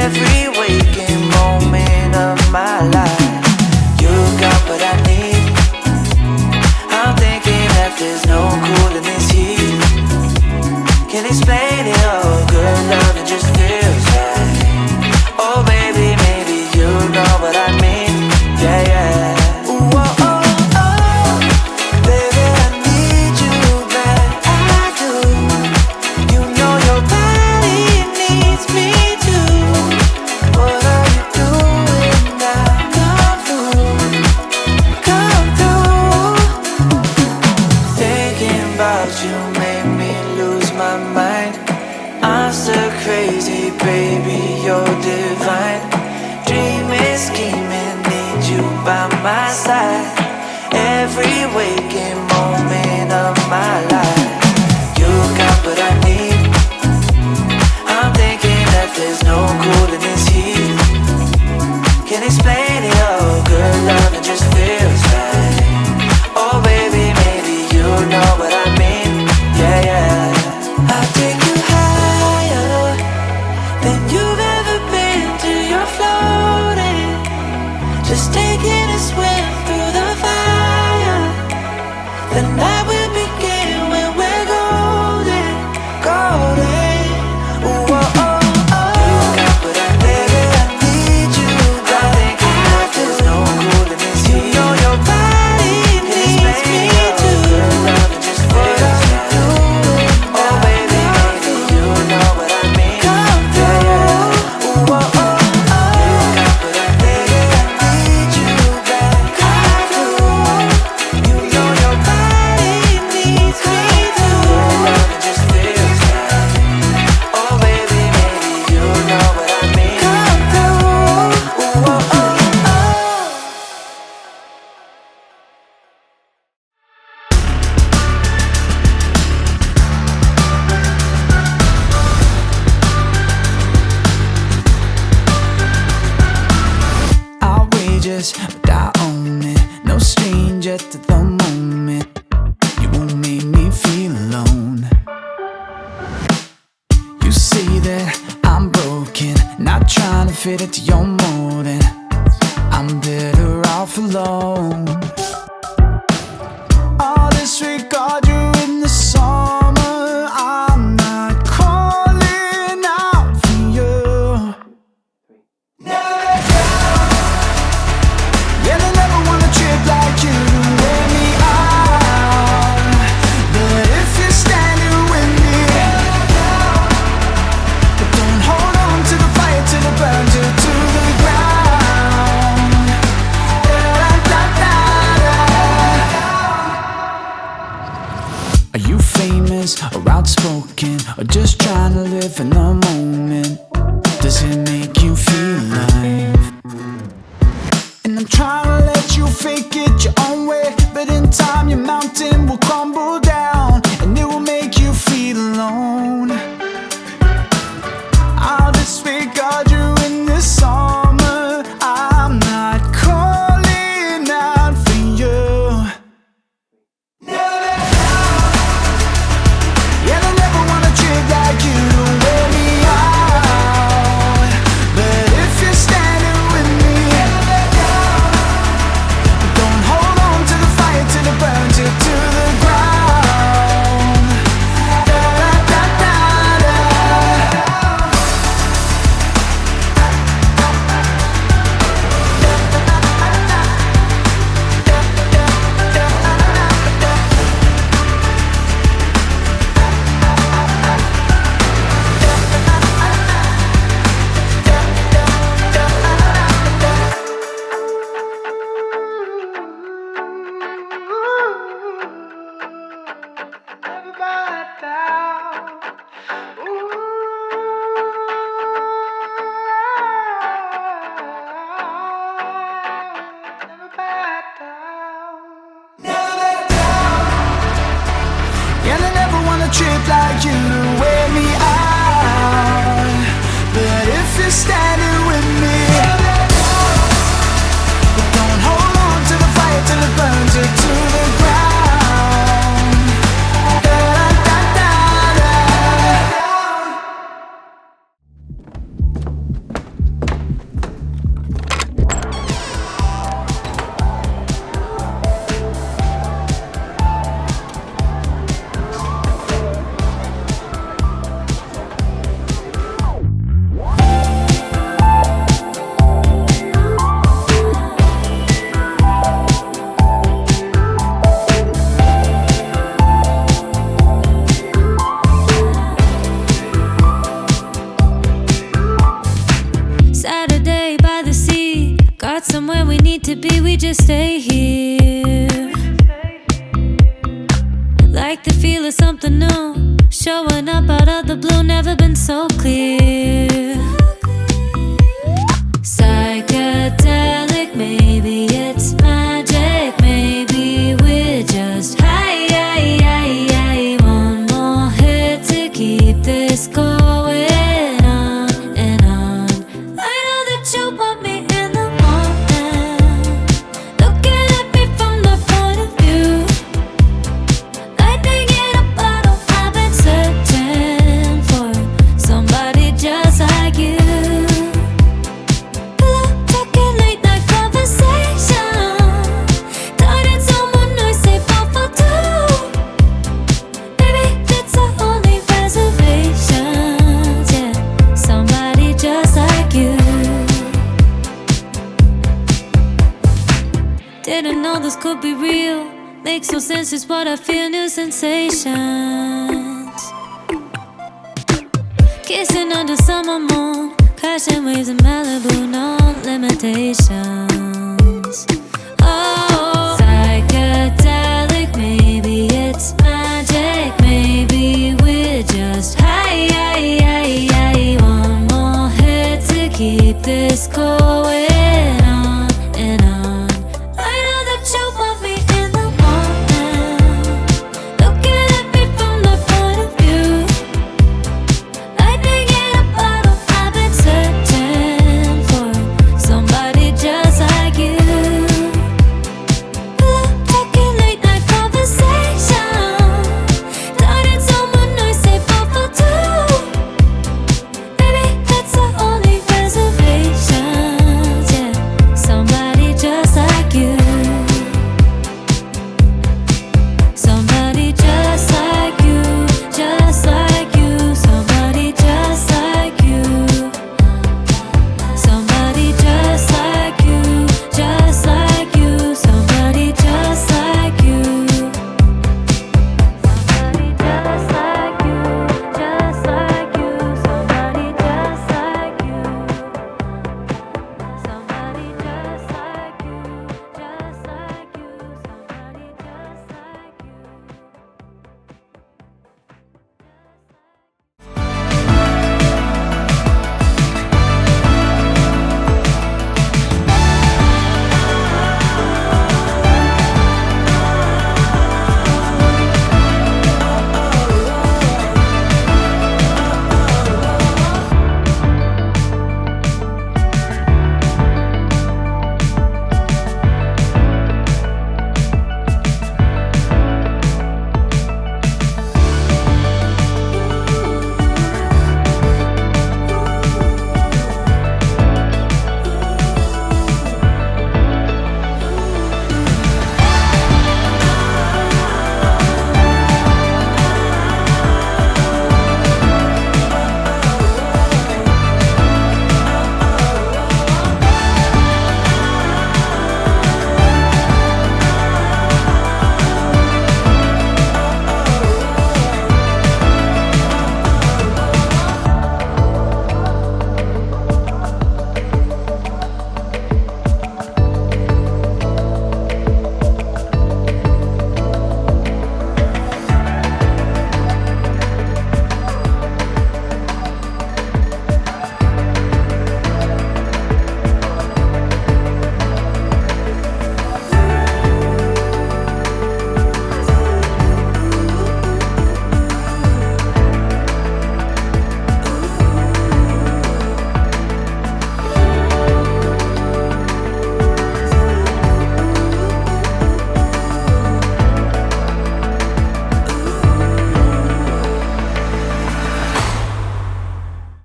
every waking moment of my life. You got what I need. I'm thinking that there's no cooling this heat. Can't explain it, oh, good loving just feels right. Oh baby, maybe you know what I mean. Yeah, yeah. Ooh, oh, oh, oh. Baby, I need you back, I do. You know your body needs me too. What are you doing now? Come through, come through. Thinking about you made me lose my mind. I'm so crazy, baby, you're divine. Dreaming, scheming, need you by my side. Every waking moment of my life. You got what I need. I'm thinking that there's no cooling this heat. Can't explain it, oh, good loving just feels right. Oh baby, maybe you know what I mean. Yeah, yeah. I'll take you higher than you've ever been till you're floating. Just taking a swim through the fire. The night will begin when we're golden, golden. Ooh, oh, oh, oh. You got what I need. I need you. I'm thinking that there's no cooling this heat. You know your body needs me too. Good loving just feels right. Oh baby, maybe you know what I mean. Come through. Yeah, yeah. Ooh, oh, oh, oh. You got what I need. I need you back. Come through. You know your body needs me too. Good loving just feels right. Oh baby, maybe you know what I mean. Come through. Ooh, oh, oh, oh. Outrageous, but I own it. No stranger to the moment. You won't make me feel alone. You say that I'm broken, not trying to fit into your molding. I'm better off alone. I'll disregard you in the summer. I'm not calling out for you. Yeah, they never wanna trip like you to wear me out. But if you're standing with me, but don't hold on to the fire till it burns you to the ground. Are you famous or outspoken, or just trying to live in the moment? Does it make you feel alive? And I'm trying to let you fake it your own way, but in time your mountain will crumble down, and it will make you feel alone. I'll disregard you in the summer. I'm not calling out for you. Yeah, they never wanna trip like you to wear me out. But if you're standing with me, don't hold on to the fire till it burns you to the ground. Da, da, da, da, da. Never back down. Never back down. Yeah, they never wanna trip like you to wear me out. But if you're standing with me, but don't hold on to the fire till it burns you to the ground. Da, da, da, da. Heart somewhere we need to be, we just stay here. Like the feel of something new, showing up out of the blue, never been so clear. Psychedelic, maybe it's magic, maybe we're just high. One more hit to keep this going on and on. I know that you want me in the morning, looking at me from the point of view. Lightning in a bottle, I've been searching for somebody just like you. Pillow talking, late night conversation, turning someone nice, say both for two. Baby, that's our only reservations, yeah. Somebody just like you. Didn't know this could be real. Makes no sense, just what I feel, new sensations. Kissing under summer moon, crashing waves in Malibu, no limitations. Oh, psychedelic, maybe it's magic, maybe we're just high. One more hit to keep this going